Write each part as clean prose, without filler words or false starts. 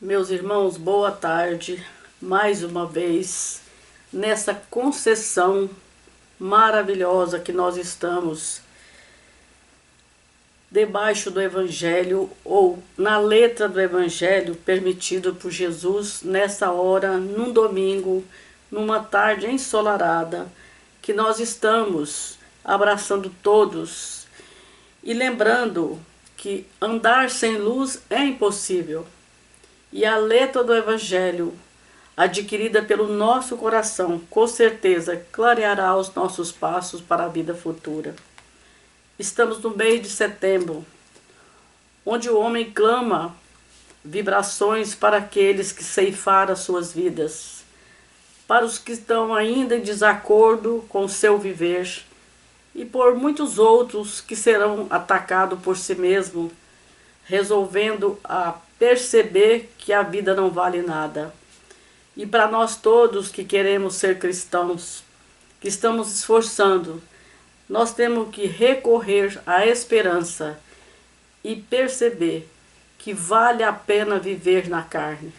Meus irmãos, boa tarde. Mais uma vez, nessa concessão maravilhosa que nós estamos, debaixo do Evangelho ou na letra do Evangelho permitido por Jesus, nessa hora, num domingo, numa tarde ensolarada, que nós estamos abraçando todos e lembrando que andar sem luz é impossível. E a letra do Evangelho, adquirida pelo nosso coração, com certeza clareará os nossos passos para a vida futura. Estamos no mês de setembro, onde o homem clama vibrações para aqueles que ceifaram as suas vidas, para os que estão ainda em desacordo com o seu viver e por muitos outros que serão atacados por si mesmos, resolvendo a perceber que a vida não vale nada. E para nós todos que queremos ser cristãos, que estamos esforçando, nós temos que recorrer à esperança e perceber que vale a pena viver na carne.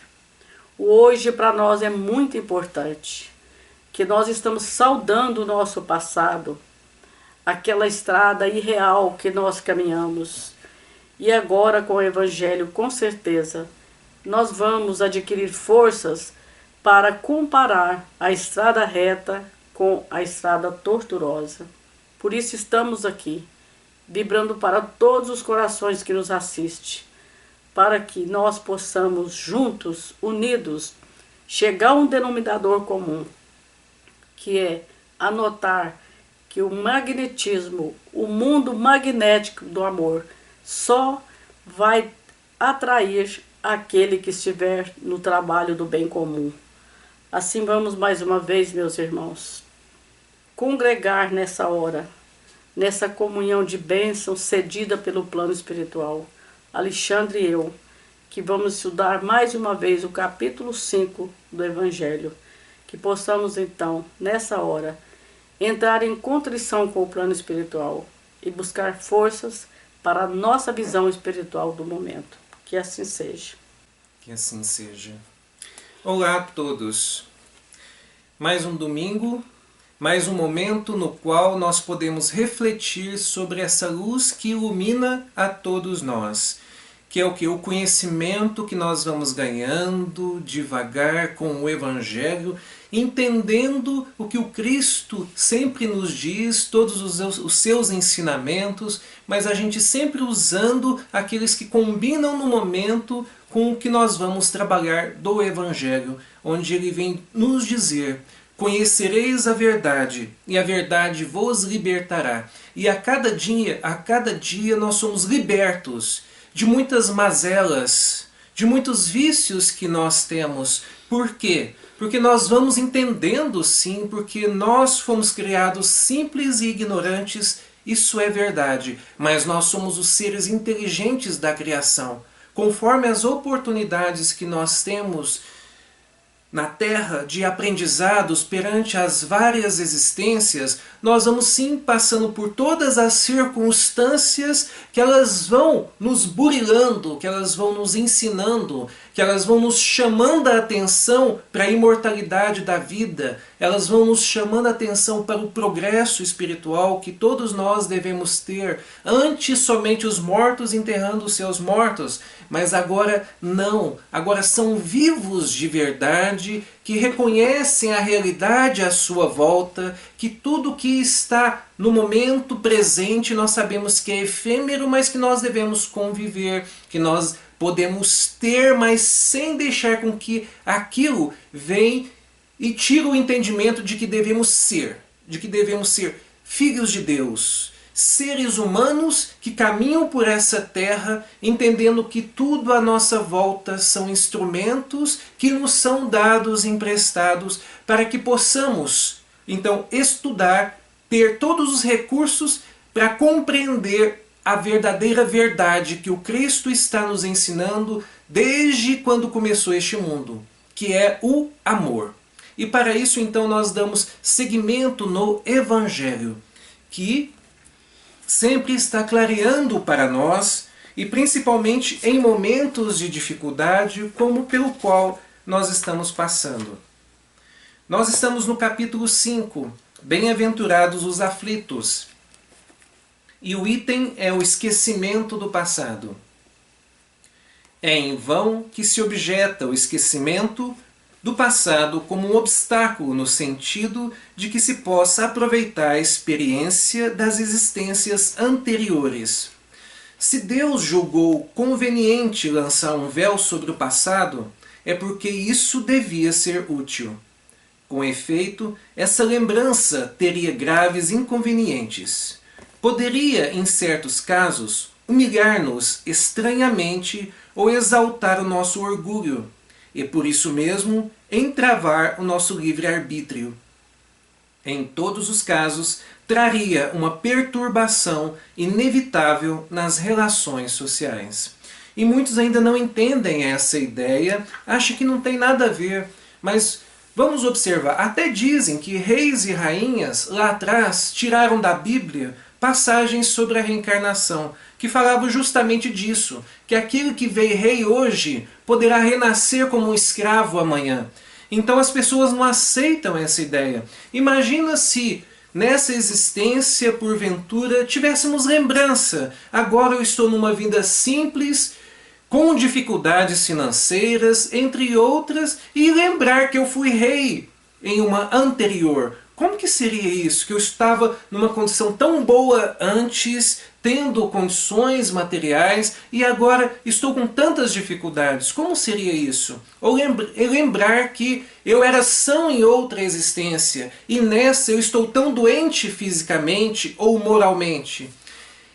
O hoje para nós é muito importante, que nós estamos saudando o nosso passado, aquela estrada irreal que nós caminhamos. E agora com o Evangelho, com certeza, nós vamos adquirir forças para comparar a estrada reta com a estrada tortuosa. Por isso estamos aqui, vibrando para todos os corações que nos assistem, para que nós possamos juntos, unidos, chegar a um denominador comum, que é anotar que o magnetismo, o mundo magnético do amor, só vai atrair aquele que estiver no trabalho do bem comum. Assim vamos mais uma vez, meus irmãos, congregar nessa hora, nessa comunhão de bênção cedida pelo plano espiritual. Alexandre e eu, que vamos estudar mais uma vez o capítulo 5 do Evangelho, que possamos então, nessa hora, entrar em contrição com o plano espiritual e buscar forças para a nossa visão espiritual do momento. Que assim seja. Que assim seja. Olá a todos. Mais um domingo, mais um momento no qual nós podemos refletir sobre essa luz que ilumina a todos nós. Que é o que? O conhecimento que nós vamos ganhando devagar com o Evangelho, entendendo o que o Cristo sempre nos diz, todos os seus ensinamentos, mas a gente sempre usando aqueles que combinam no momento com o que nós vamos trabalhar do Evangelho, onde ele vem nos dizer: conhecereis a verdade, e a verdade vos libertará. E a cada dia nós somos libertos de muitas mazelas, de muitos vícios que nós temos. Por quê? Porque nós vamos entendendo, sim, porque nós fomos criados simples e ignorantes, isso é verdade, mas nós somos os seres inteligentes da criação. Conforme as oportunidades que nós temos na Terra de aprendizados perante as várias existências, nós vamos sim passando por todas as circunstâncias que elas vão nos burilando, que elas vão nos ensinando, que elas vão nos chamando a atenção para a imortalidade da vida, elas vão nos chamando a atenção para o progresso espiritual que todos nós devemos ter, antes somente os mortos enterrando os seus mortos, mas agora não, agora são vivos de verdade, que reconhecem a realidade à sua volta, que tudo que está no momento presente nós sabemos que é efêmero, mas que nós devemos conviver, que nós podemos ter, mas sem deixar com que aquilo venha e tire o entendimento de que devemos ser filhos de Deus, seres humanos que caminham por essa terra, entendendo que tudo à nossa volta são instrumentos que nos são dados, emprestados, para que possamos, então, estudar, ter todos os recursos para compreender a verdadeira verdade que o Cristo está nos ensinando desde quando começou este mundo, que é o amor. E para isso, então, nós damos seguimento no Evangelho, que sempre está clareando para nós e principalmente em momentos de dificuldade como pelo qual nós estamos passando. Nós estamos no capítulo 5, Bem-aventurados os aflitos, e o item é o esquecimento do passado. É em vão que se objeta o esquecimento do passado como um obstáculo no sentido de que se possa aproveitar a experiência das existências anteriores. Se Deus julgou conveniente lançar um véu sobre o passado, é porque isso devia ser útil. Com efeito, essa lembrança teria graves inconvenientes. Poderia, em certos casos, humilhar-nos estranhamente ou exaltar o nosso orgulho, e por isso mesmo entravar o nosso livre-arbítrio. Em todos os casos, traria uma perturbação inevitável nas relações sociais. E muitos ainda não entendem essa ideia, acham que não tem nada a ver, mas vamos observar, até dizem que reis e rainhas lá atrás tiraram da Bíblia passagens sobre a reencarnação, que falavam justamente disso, que aquele que veio rei hoje poderá renascer como um escravo amanhã. Então as pessoas não aceitam essa ideia. Imagina se nessa existência, porventura, tivéssemos lembrança. Agora eu estou numa vida simples, com dificuldades financeiras, entre outras, e lembrar que eu fui rei em uma anterior. Como que seria isso? Que eu estava numa condição tão boa antes, tendo condições materiais, e agora estou com tantas dificuldades. Como seria isso? Ou lembrar que eu era são em outra existência, e nessa eu estou tão doente fisicamente ou moralmente.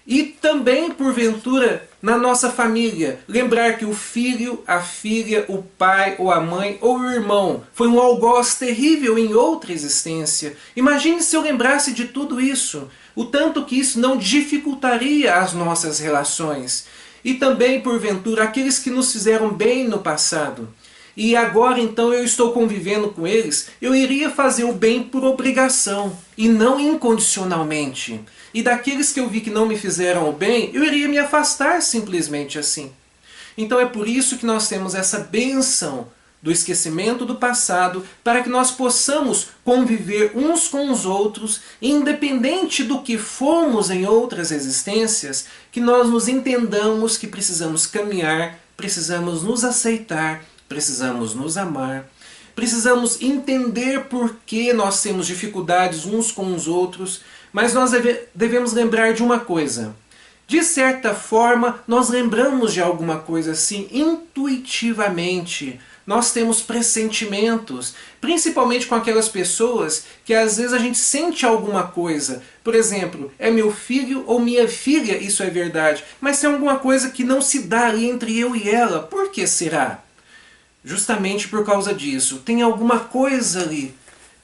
E também, porventura, na nossa família, lembrar que o filho, a filha, o pai ou a mãe ou o irmão foi um algoz terrível em outra existência. Imagine se eu lembrasse de tudo isso, o tanto que isso não dificultaria as nossas relações. E também, porventura, aqueles que nos fizeram bem no passado. E agora então eu estou convivendo com eles, eu iria fazer o bem por obrigação e não incondicionalmente. E daqueles que eu vi que não me fizeram o bem, eu iria me afastar simplesmente assim. Então é por isso que nós temos essa bênção do esquecimento do passado, para que nós possamos conviver uns com os outros, independente do que fomos em outras existências, que nós nos entendamos que precisamos caminhar, precisamos nos aceitar, precisamos nos amar, precisamos entender por que nós temos dificuldades uns com os outros, mas nós devemos lembrar de uma coisa. De certa forma, nós lembramos de alguma coisa assim intuitivamente. Nós temos pressentimentos, principalmente com aquelas pessoas que às vezes a gente sente alguma coisa. Por exemplo, é meu filho ou minha filha, isso é verdade, mas tem alguma coisa que não se dá ali entre eu e ela. Por que será? Justamente por causa disso. Tem alguma coisa ali.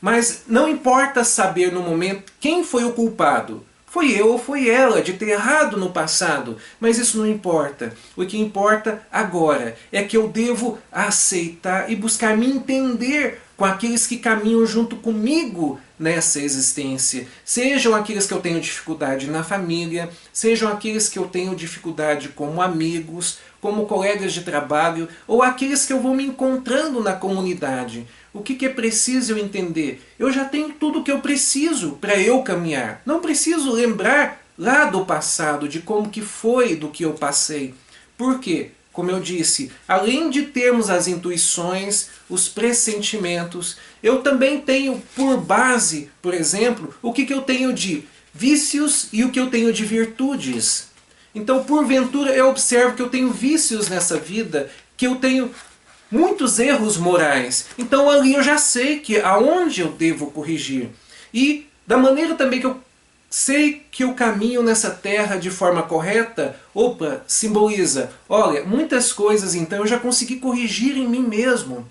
Mas não importa saber no momento quem foi o culpado. Foi eu ou foi ela de ter errado no passado. Mas isso não importa. O que importa agora é que eu devo aceitar e buscar me entender com aqueles que caminham junto comigo nessa existência. Sejam aqueles que eu tenho dificuldade na família, sejam aqueles que eu tenho dificuldade como amigos, como colegas de trabalho, ou aqueles que eu vou me encontrando na comunidade. O que é preciso eu entender? Eu já tenho tudo o que eu preciso para eu caminhar. Não preciso lembrar lá do passado, de como que foi, do que eu passei. Por quê? Como eu disse, além de termos as intuições, os pressentimentos, eu também tenho por base, por exemplo, o que eu tenho de vícios e o que eu tenho de virtudes. Então, porventura, eu observo que eu tenho vícios nessa vida, que eu tenho muitos erros morais. Então ali eu já sei que aonde eu devo corrigir. E da maneira também que eu sei que eu caminho nessa terra de forma correta, opa, simboliza, olha, muitas coisas então eu já consegui corrigir em mim mesmo.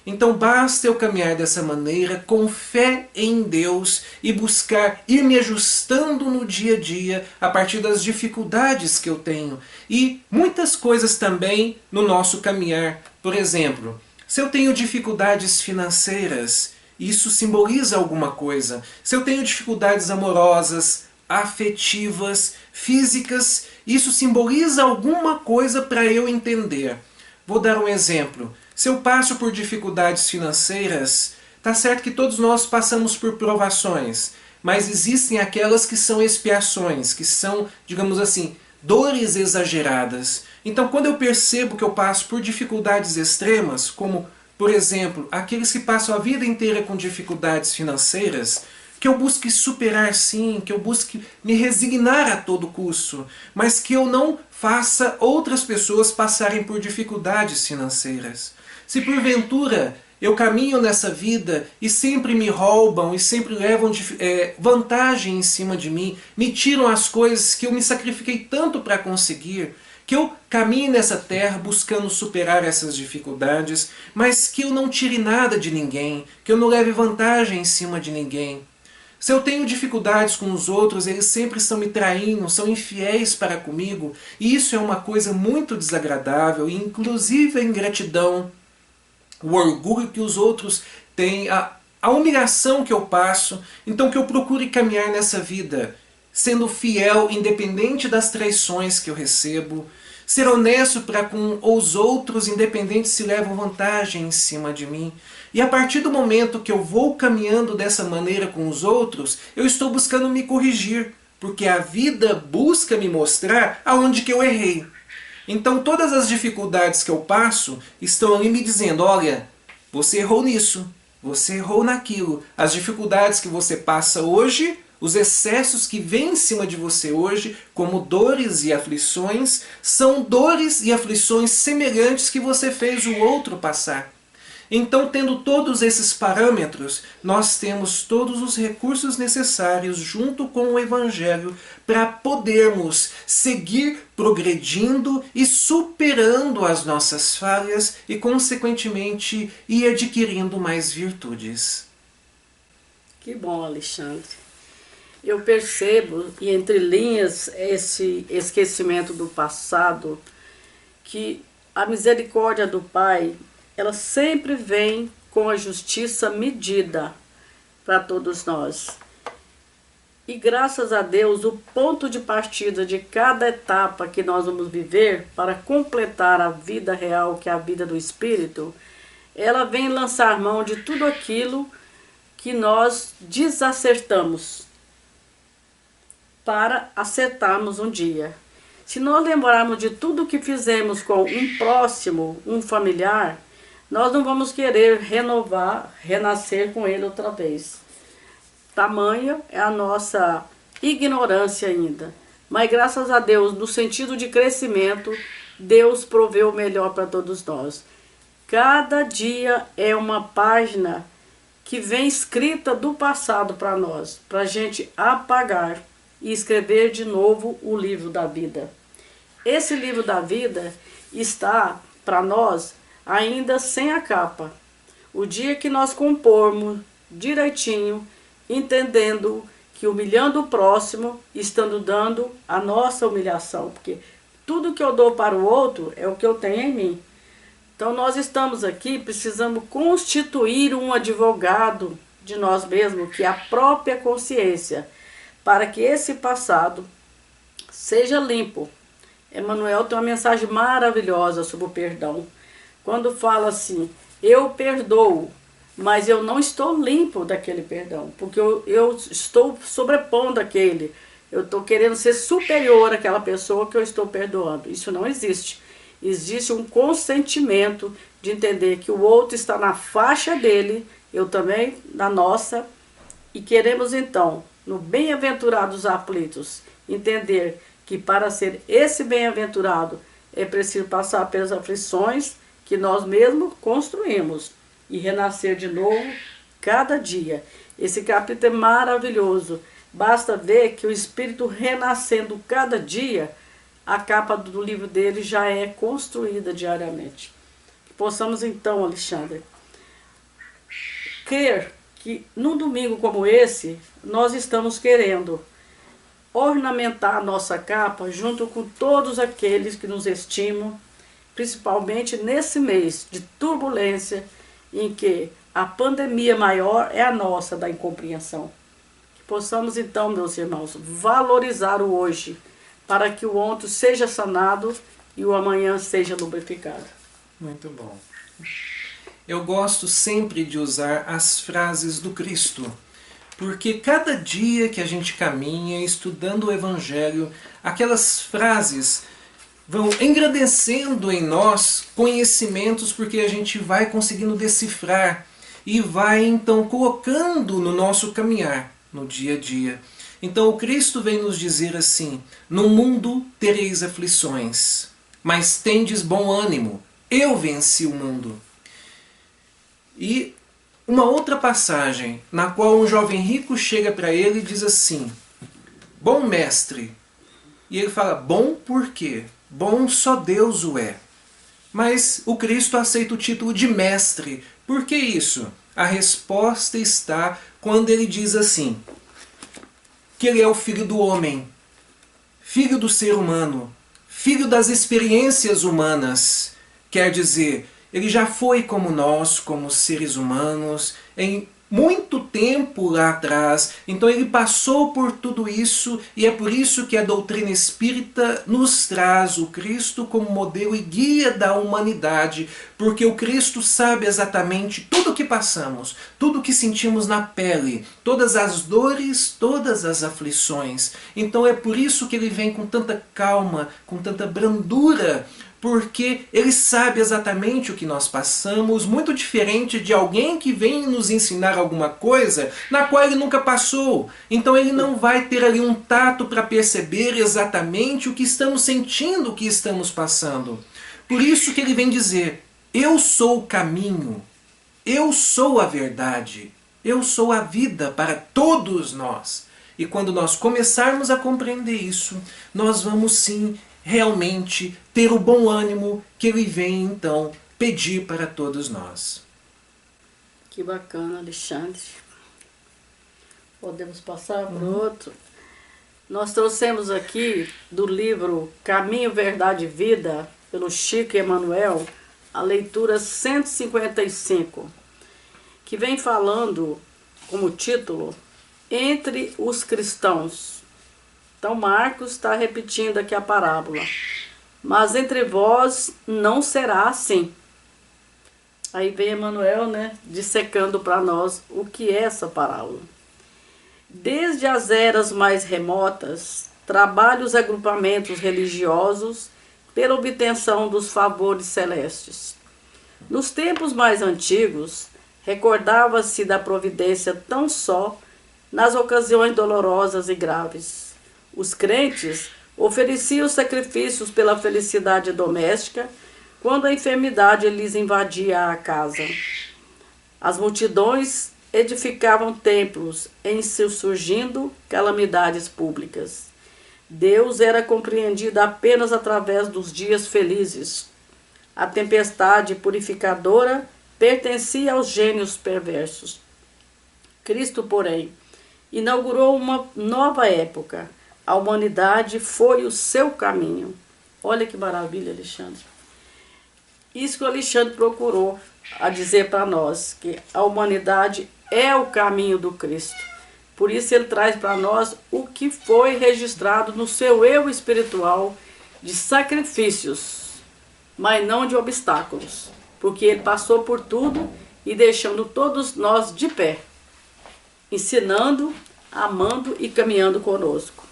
Então basta eu caminhar dessa maneira, com fé em Deus, e buscar ir me ajustando no dia a dia, a partir das dificuldades que eu tenho. E muitas coisas também no nosso caminhar. Por exemplo, se eu tenho dificuldades financeiras, isso simboliza alguma coisa. Se eu tenho dificuldades amorosas, afetivas, físicas, Isso simboliza alguma coisa para eu entender. Vou dar um exemplo. Se eu passo por dificuldades financeiras, tá certo que todos nós passamos por provações, mas existem aquelas que são expiações, que são, digamos assim, dores exageradas. Então, quando eu percebo que eu passo por dificuldades extremas, como, por exemplo, aqueles que passam a vida inteira com dificuldades financeiras, que eu busque superar sim, que eu busque me resignar a todo custo, mas que eu não faça outras pessoas passarem por dificuldades financeiras. Se porventura eu caminho nessa vida e sempre me roubam e sempre levam vantagem em cima de mim, me tiram as coisas que eu me sacrifiquei tanto para conseguir, que eu caminhe nessa terra buscando superar essas dificuldades, mas que eu não tire nada de ninguém, que eu não leve vantagem em cima de ninguém. Se eu tenho dificuldades com os outros, eles sempre estão me traindo, são infiéis para comigo, e isso é uma coisa muito desagradável, e inclusive a ingratidão, o orgulho que os outros têm, a humilhação que eu passo. Então que eu procure caminhar nessa vida sendo fiel, independente das traições que eu recebo, ser honesto para com os outros, independente se levam vantagem em cima de mim. E a partir do momento que eu vou caminhando dessa maneira com os outros, eu estou buscando me corrigir, porque a vida busca me mostrar aonde que eu errei. Então todas as dificuldades que eu passo estão ali me dizendo, olha, você errou nisso, você errou naquilo. As dificuldades que você passa hoje, os excessos que vêm em cima de você hoje, como dores e aflições, são dores e aflições semelhantes que você fez o outro passar. Então, tendo todos esses parâmetros, nós temos todos os recursos necessários junto com o Evangelho para podermos seguir progredindo e superando as nossas falhas e, consequentemente, ir adquirindo mais virtudes. Que bom, Alexandre. Eu percebo, e entre linhas, esse esquecimento do passado, que a misericórdia do Pai, ela sempre vem com a justiça medida para todos nós. E graças a Deus, o ponto de partida de cada etapa que nós vamos viver para completar a vida real, que é a vida do Espírito, ela vem lançar mão de tudo aquilo que nós desacertamos para acertarmos um dia. Se nós lembrarmos de tudo que fizemos com um próximo, um familiar, nós não vamos querer renovar, renascer com ele outra vez. Tamanha é a nossa ignorância ainda. Mas graças a Deus, no sentido de crescimento, Deus proveu o melhor para todos nós. Cada dia é uma página que vem escrita do passado para nós, para a gente apagar e escrever de novo o livro da vida. Esse livro da vida está para nós ainda sem a capa. O dia que nós compormos direitinho, entendendo que humilhando o próximo, estando dando a nossa humilhação, porque tudo que eu dou para o outro é o que eu tenho em mim. Então nós estamos aqui, precisamos constituir um advogado de nós mesmos, que é a própria consciência, para que esse passado seja limpo. Emmanuel tem uma mensagem maravilhosa sobre o perdão. Quando fala assim, eu perdoo, mas eu não estou limpo daquele perdão, porque eu estou sobrepondo aquele, eu estou querendo ser superior àquela pessoa que eu estou perdoando. Isso não existe. Existe um consentimento de entender que o outro está na faixa dele, eu também na nossa, e queremos então, no bem-aventurados aflitos, entender que para ser esse bem-aventurado é preciso passar pelas aflições que nós mesmos construímos e renascer de novo cada dia. Esse capítulo é maravilhoso. Basta ver que o Espírito renascendo cada dia, a capa do livro dele já é construída diariamente. Que possamos então, Alexandre, crer que num domingo como esse, nós estamos querendo ornamentar a nossa capa junto com todos aqueles que nos estimam, principalmente nesse mês de turbulência em que a pandemia maior é a nossa da incompreensão. Que possamos então, meus irmãos, valorizar o hoje, para que o ontem seja sanado e o amanhã seja lubrificado. Muito bom. Eu gosto sempre de usar as frases do Cristo, porque cada dia que a gente caminha estudando o Evangelho, aquelas frases vão engrandecendo em nós conhecimentos, porque a gente vai conseguindo decifrar e vai então colocando no nosso caminhar, no dia a dia. Então o Cristo vem nos dizer assim: no mundo tereis aflições, mas tendes bom ânimo, eu venci o mundo. E uma outra passagem, na qual um jovem rico chega para ele e diz assim: bom mestre. E ele fala: bom por quê? Bom só Deus o é. Mas o Cristo aceita o título de mestre. Por que isso? A resposta está quando ele diz assim: que ele é o filho do homem, filho do ser humano, filho das experiências humanas. Quer dizer, ele já foi como nós, como seres humanos, em muito tempo lá atrás. Então ele passou por tudo isso, e é por isso que a doutrina espírita nos traz o Cristo como modelo e guia da humanidade, porque o Cristo sabe exatamente tudo o que passamos, tudo o que sentimos na pele, todas as dores, todas as aflições. Então é por isso que ele vem com tanta calma, com tanta brandura, porque ele sabe exatamente o que nós passamos, muito diferente de alguém que vem nos ensinar alguma coisa na qual ele nunca passou. Então ele não vai ter ali um tato para perceber exatamente o que estamos sentindo, o que estamos passando. Por isso que ele vem dizer: eu sou o caminho, eu sou a verdade, eu sou a vida para todos nós. E quando nós começarmos a compreender isso, nós vamos sim realmente ter o bom ânimo que ele vem então pedir para todos nós. Que bacana, Alexandre. Podemos passar para o outro. Nós trouxemos aqui do livro Caminho, Verdade e Vida, pelo Chico Emanuel, a leitura 155, que vem falando como título Entre os Cristãos. Então Marcos está repetindo aqui a parábola. Mas entre vós não será assim. Aí vem Emmanuel, né, dissecando para nós o que é essa parábola. Desde as eras mais remotas, trabalham os agrupamentos religiosos pela obtenção dos favores celestes. Nos tempos mais antigos, recordava-se da providência tão só nas ocasiões dolorosas e graves. Os crentes ofereciam sacrifícios pela felicidade doméstica quando a enfermidade lhes invadia a casa. As multidões edificavam templos em se surgindo calamidades públicas. Deus era compreendido apenas através dos dias felizes. A tempestade purificadora pertencia aos gênios perversos. Cristo, porém, inaugurou uma nova época. A humanidade foi o seu caminho. Olha que maravilha, Alexandre. Isso que o Alexandre procurou a dizer para nós, que a humanidade é o caminho do Cristo. Por isso ele traz para nós o que foi registrado no seu eu espiritual de sacrifícios, mas não de obstáculos, porque ele passou por tudo e deixando todos nós de pé, ensinando, amando e caminhando conosco.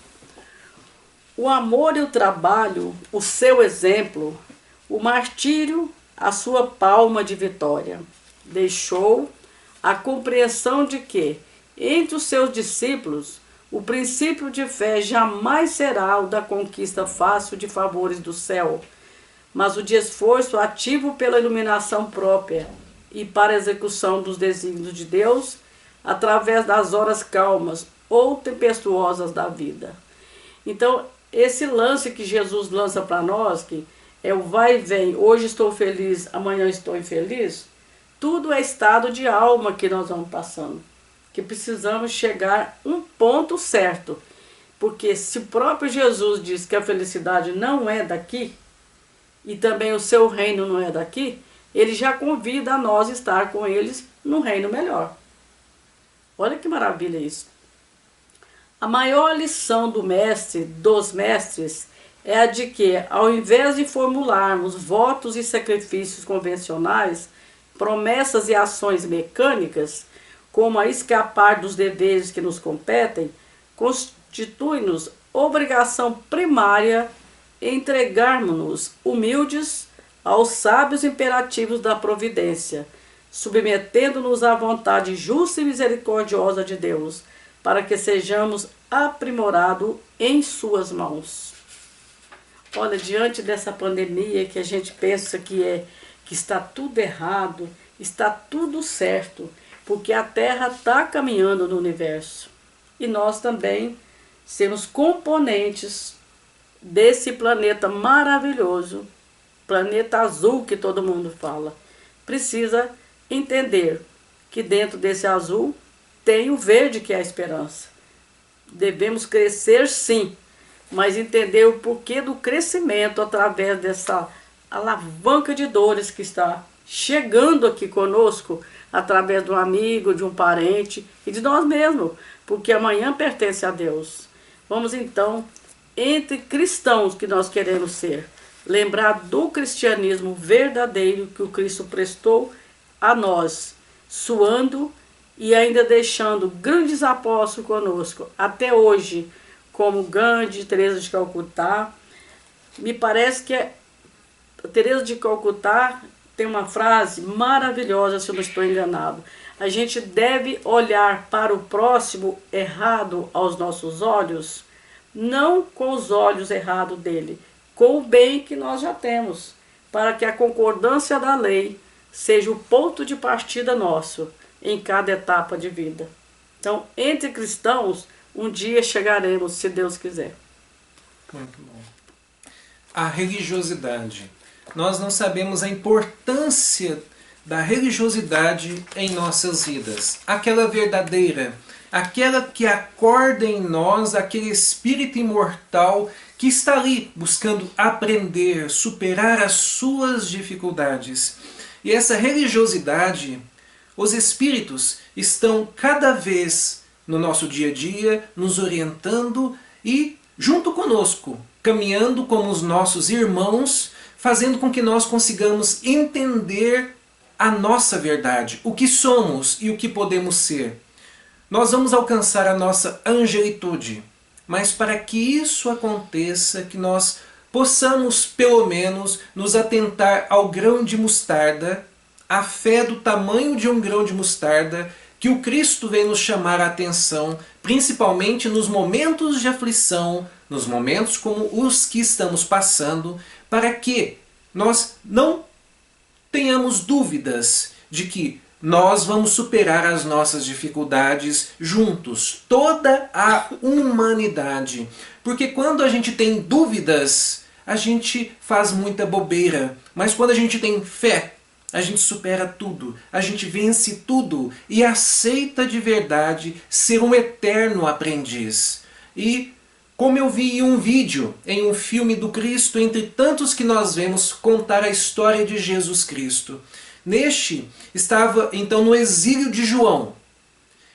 O amor e o trabalho, o seu exemplo, o martírio, a sua palma de vitória. Deixou a compreensão de que, entre os seus discípulos, o princípio de fé jamais será o da conquista fácil de favores do céu, mas o de esforço ativo pela iluminação própria e para a execução dos desígnios de Deus através das horas calmas ou tempestuosas da vida. Então, esse lance que Jesus lança para nós, que é o vai e vem, hoje estou feliz, amanhã estou infeliz, tudo é estado de alma que nós vamos passando, que precisamos chegar a um ponto certo, porque se o próprio Jesus diz que a felicidade não é daqui, e também o seu reino não é daqui, ele já convida a nós estar com eles no reino melhor. Olha que maravilha isso. A maior lição do mestre, dos mestres, é a de que, ao invés de formularmos votos e sacrifícios convencionais, promessas e ações mecânicas, como a escapar dos deveres que nos competem, constitui-nos obrigação primária entregarmos-nos humildes aos sábios imperativos da providência, submetendo-nos à vontade justa e misericordiosa de Deus, para que sejamos aprimorados em suas mãos. Olha, diante dessa pandemia que a gente pensa que está tudo errado, está tudo certo, porque a Terra está caminhando no universo. E nós também sermos componentes desse planeta maravilhoso, planeta azul que todo mundo fala. Precisa entender que dentro desse azul tem o verde, que é a esperança. Devemos crescer, sim, mas entender o porquê do crescimento através dessa alavanca de dores que está chegando aqui conosco, através de um amigo, de um parente e de nós mesmos, porque amanhã pertence a Deus. Vamos então, entre cristãos que nós queremos ser, lembrar do cristianismo verdadeiro que o Cristo prestou a nós, suando e ainda deixando grandes apóstolos conosco, até hoje, como Gandhi, Teresa de Calcutá. Me parece que a Teresa de Calcutá tem uma frase maravilhosa, se eu não estou enganado. A gente deve olhar para o próximo errado aos nossos olhos, não com os olhos errados dele, com o bem que nós já temos, para que a concordância da lei seja o ponto de partida nosso em cada etapa de vida. Então, entre cristãos, um dia chegaremos, se Deus quiser. Muito bom. A religiosidade. Nós não sabemos a importância da religiosidade em nossas vidas. Aquela verdadeira, aquela que acorda em nós aquele espírito imortal que está ali buscando aprender, superar as suas dificuldades. E essa religiosidade, os espíritos estão cada vez no nosso dia a dia, nos orientando e junto conosco, caminhando como os nossos irmãos, fazendo com que nós consigamos entender a nossa verdade, o que somos e o que podemos ser. Nós vamos alcançar a nossa angelitude, mas para que isso aconteça, que nós possamos pelo menos nos atentar ao grão de mostarda, a fé do tamanho de um grão de mostarda, que o Cristo vem nos chamar a atenção, principalmente nos momentos de aflição, nos momentos como os que estamos passando, para que nós não tenhamos dúvidas de que nós vamos superar as nossas dificuldades juntos, toda a humanidade. Porque quando a gente tem dúvidas, a gente faz muita bobeira, mas quando a gente tem fé, a gente supera tudo, a gente vence tudo e aceita de verdade ser um eterno aprendiz. E como eu vi em um vídeo, em um filme do Cristo, entre tantos que nós vemos contar a história de Jesus Cristo. Neste, estava então no exílio de João.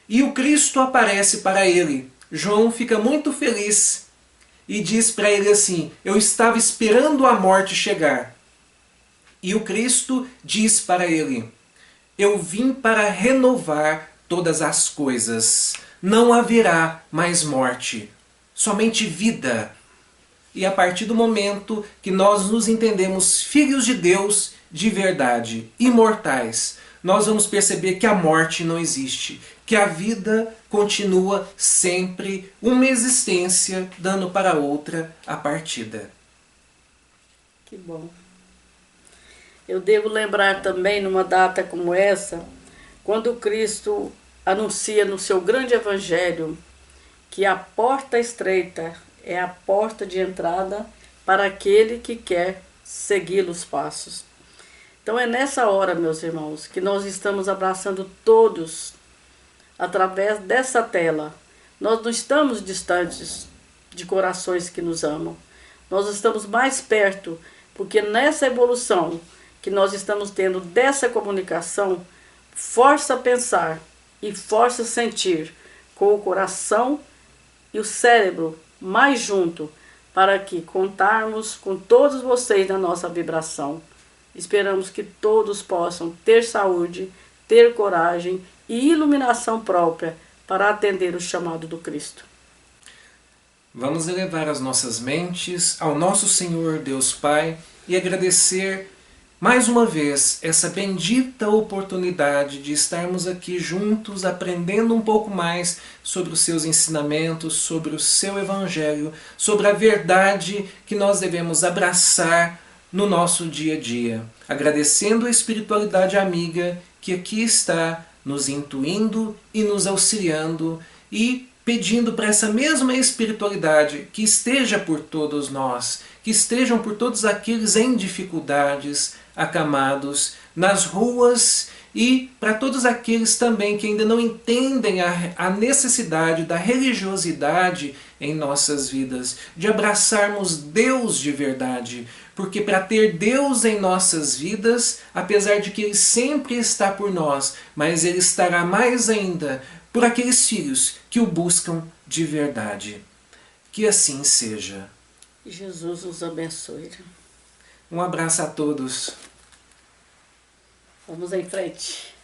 E o Cristo aparece para ele. João fica muito feliz e diz para ele assim: eu estava esperando a morte chegar. E o Cristo diz para ele: eu vim para renovar todas as coisas. Não haverá mais morte, somente vida. E a partir do momento que nós nos entendemos filhos de Deus de verdade, imortais, nós vamos perceber que a morte não existe, que a vida continua sempre uma existência, dando para outra a partida. Que bom. Eu devo lembrar também, numa data como essa, quando Cristo anuncia no seu grande evangelho que a porta estreita é a porta de entrada para aquele que quer seguir os passos. Então é nessa hora, meus irmãos, que nós estamos abraçando todos através dessa tela. Nós não estamos distantes de corações que nos amam. Nós estamos mais perto, porque nessa evolução que nós estamos tendo dessa comunicação, força a pensar e força a sentir com o coração e o cérebro mais junto, para que contarmos com todos vocês na nossa vibração. Esperamos que todos possam ter saúde, ter coragem e iluminação própria para atender o chamado do Cristo. Vamos elevar as nossas mentes ao nosso Senhor Deus Pai e agradecer mais uma vez essa bendita oportunidade de estarmos aqui juntos aprendendo um pouco mais sobre os seus ensinamentos, sobre o seu Evangelho, sobre a verdade que nós devemos abraçar no nosso dia a dia. Agradecendo a espiritualidade amiga que aqui está nos intuindo e nos auxiliando e pedindo para essa mesma espiritualidade que esteja por todos nós, que estejam por todos aqueles em dificuldades, acamados, nas ruas e para todos aqueles também que ainda não entendem a necessidade da religiosidade em nossas vidas, de abraçarmos Deus de verdade, porque para ter Deus em nossas vidas, apesar de que Ele sempre está por nós, mas Ele estará mais ainda por aqueles filhos que o buscam de verdade. Que assim seja. Jesus os abençoe. Um abraço a todos. Vamos em frente.